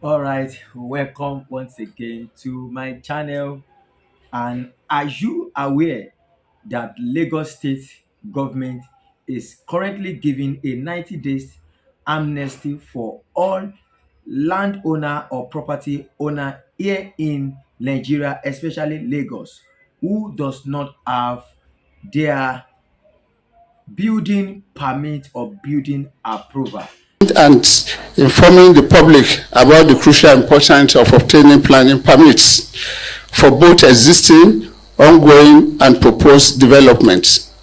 All right, welcome once again to my channel. And are you aware that Lagos State government is currently giving a 90 days amnesty for all landowner or property owner here in Nigeria, especially Lagos, who does not have their building permit or building approval? And informing the public about the crucial importance of obtaining planning permits for both existing, ongoing, and proposed developments.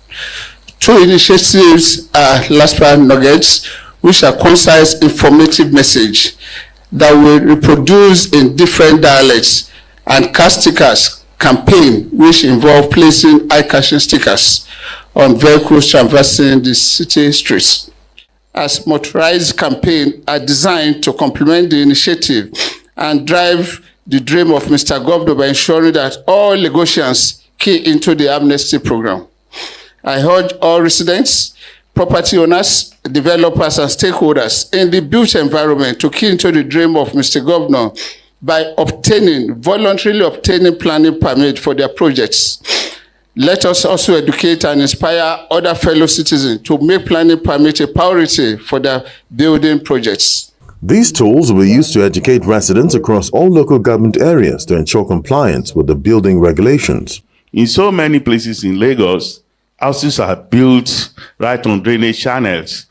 Two initiatives are LASPA nuggets, which are concise, informative message that will reproduce in different dialects, and cast stickers campaign, which involve placing eye-catching stickers on vehicles traversing the city streets. As motorized campaign are designed to complement the initiative and drive the dream of Mr. Governor by ensuring that all Lagosians key into the amnesty program. I urge all residents, property owners, developers, and stakeholders in the built environment to key into the dream of Mr. Governor by voluntarily obtaining planning permit for their projects. Let us also educate and inspire other fellow citizens to make planning permit a priority for their building projects. These tools will be used to educate residents across all local government areas to ensure compliance with the building regulations. In so many places in Lagos, houses are built right on drainage channels.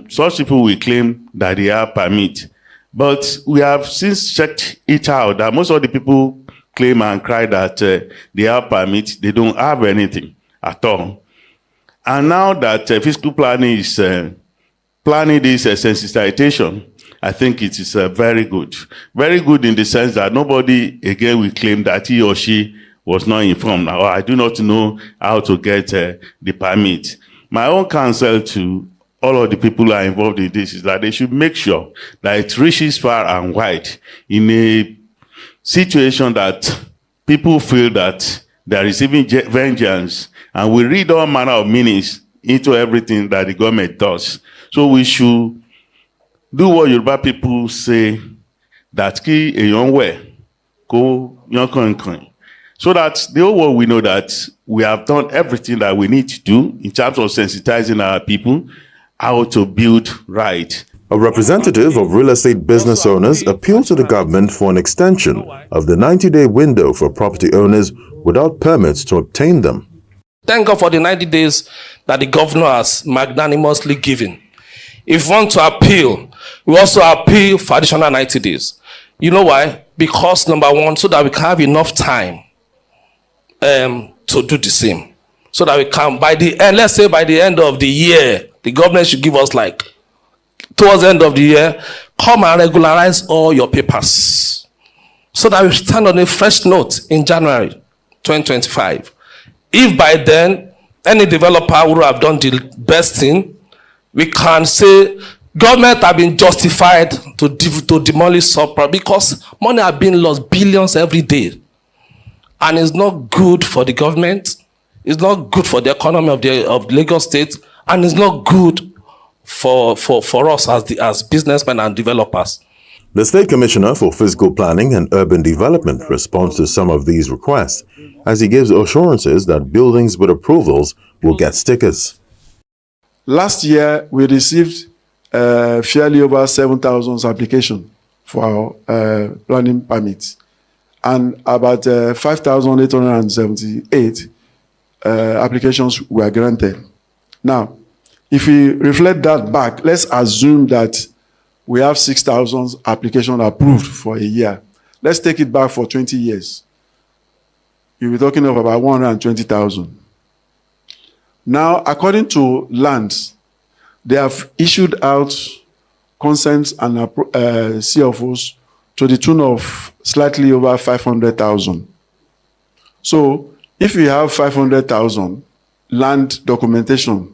Such people will claim that they have permit. But we have since checked it out that most of the people claim and cry that they have permit, they don't have anything at all. And now that fiscal planning is planning this sensitization, I think it is very good. Very good in the sense that nobody again will claim that he or she was not informed, or I do not know how to get the permit. My own counsel to all of the people who are involved in this is that they should make sure that it reaches far and wide in a situation that people feel that they are receiving vengeance, and we read all manner of meanings into everything that the government does. So we should do what Yoruba people say, that ki eyan we ko yan kan, so that the whole world will know that we have done everything that we need to do in terms of sensitizing our people how to build right. A representative of real estate business owners appealed to the government for an extension of the 90-day window for property owners without permits to obtain them. Thank God for the 90 days that the governor has magnanimously given. If we want to appeal, we also appeal for additional 90 days. You know why? Because number one, so that we can have enough time to do the same. So that we can, by the end, let's say by the end of the year, the government should give us towards the end of the year, come and regularize all your papers. So that we stand on a fresh note in January 2025. If by then, any developer would have done the best thing, we can say government have been justified to demolish Supra because money have been lost, billions every day. And it's not good for the government, it's not good for the economy of Lagos State, and it's not good for us as businessmen and developers. The State Commissioner for Physical Planning and Urban Development responds to some of these requests as he gives assurances that buildings with approvals will get stickers. Last year, we received fairly over 7,000 applications for planning permits, and about 5,878 applications were granted. Now, if we reflect that back, let's assume that we have 6,000 applications approved for a year. Let's take it back for 20 years. You'll be talking of about 120,000. Now, according to lands, they have issued out consents and CFOs to the tune of slightly over 500,000. So, if we have 500,000 land documentation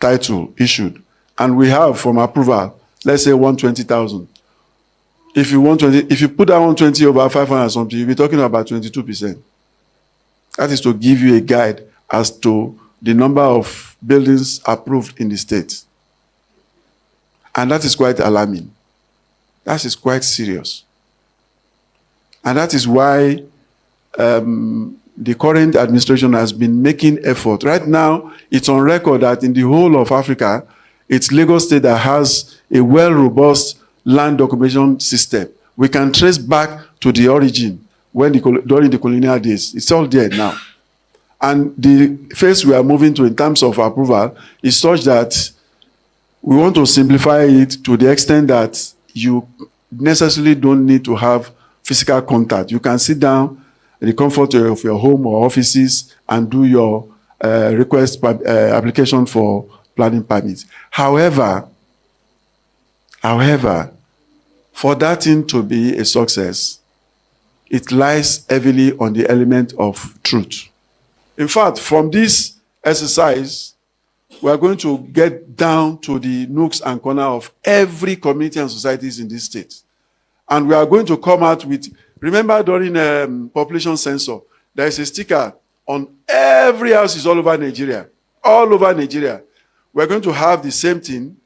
title issued, and we have from approval, let's say 120,000. If you put that 120 over 500 something, you'll be talking about 22%. That is to give you a guide as to the number of buildings approved in the state. And that is quite alarming. That is quite serious. And that is why the current administration has been making effort. Right now, it's on record that in the whole of Africa, it's Lagos State that has a well-robust land documentation system. We can trace back to the origin during the colonial days. It's all there now. And the phase we are moving to in terms of approval is such that we want to simplify it to the extent that you necessarily don't need to have physical contact. You can sit down in the comfort of your home or offices and do your application for planning permits. However, for that thing to be a success, it lies heavily on the element of truth. In fact, from this exercise, we are going to get down to the nooks and corners of every community and societies in this state. And we are going to come out with, remember during population census, there is a sticker on every house all over Nigeria. All over Nigeria. We're going to have the same thing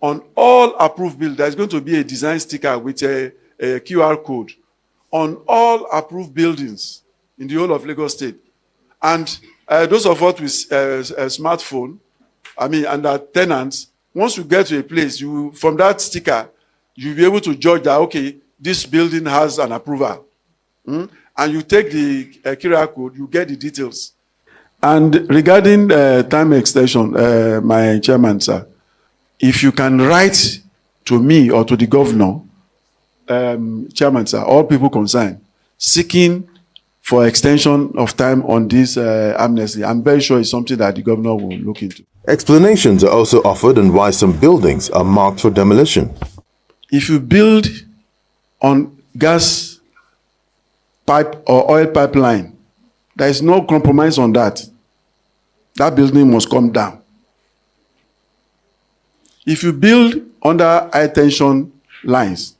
on all approved buildings. There's going to be a design sticker with a QR code on all approved buildings in the whole of Lagos State. And those of us with a smartphone, and our tenants, once you get to a place, from that sticker, you'll be able to judge that, okay, this building has an approval. And you take the QR code, you get the details. And regarding time extension, my chairman, sir, if you can write to me or to the governor, chairman, sir, all people concerned, seeking for extension of time on this amnesty, I'm very sure it's something that the governor will look into. Explanations are also offered on why some buildings are marked for demolition. If you build on gas pipe or oil pipeline, there is no compromise on that. That building must come down. If you build under high tension lines,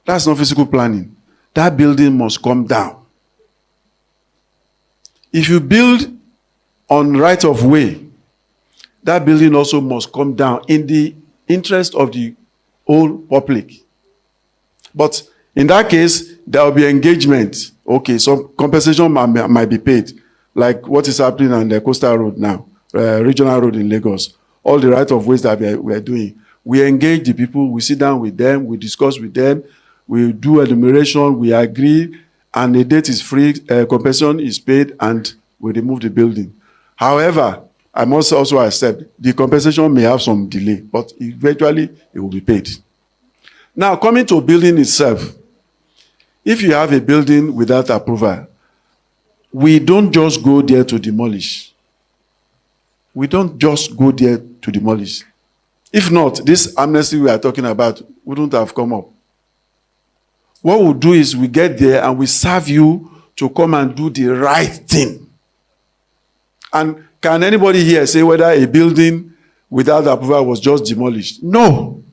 that's not physical planning. That building must come down. If you build on right of way, that building also must come down in the interest of the whole public. But in that case, there will be engagement. Okay, so compensation might be paid, like what is happening on the coastal road now, regional road in Lagos. All the right of ways that we are doing. We engage the people, we sit down with them, we discuss with them, we do enumeration, we agree, and the date is free, compensation is paid, and we remove the building. However, I must also accept the compensation may have some delay, but eventually it will be paid. Now, coming to building itself, if you have a building without approval, we don't just go there to demolish. We don't just go there to demolish. If not, this amnesty we are talking about wouldn't have come up. What we'll do is we get there and we serve you to come and do the right thing. And can anybody here say whether a building without approval was just demolished? No.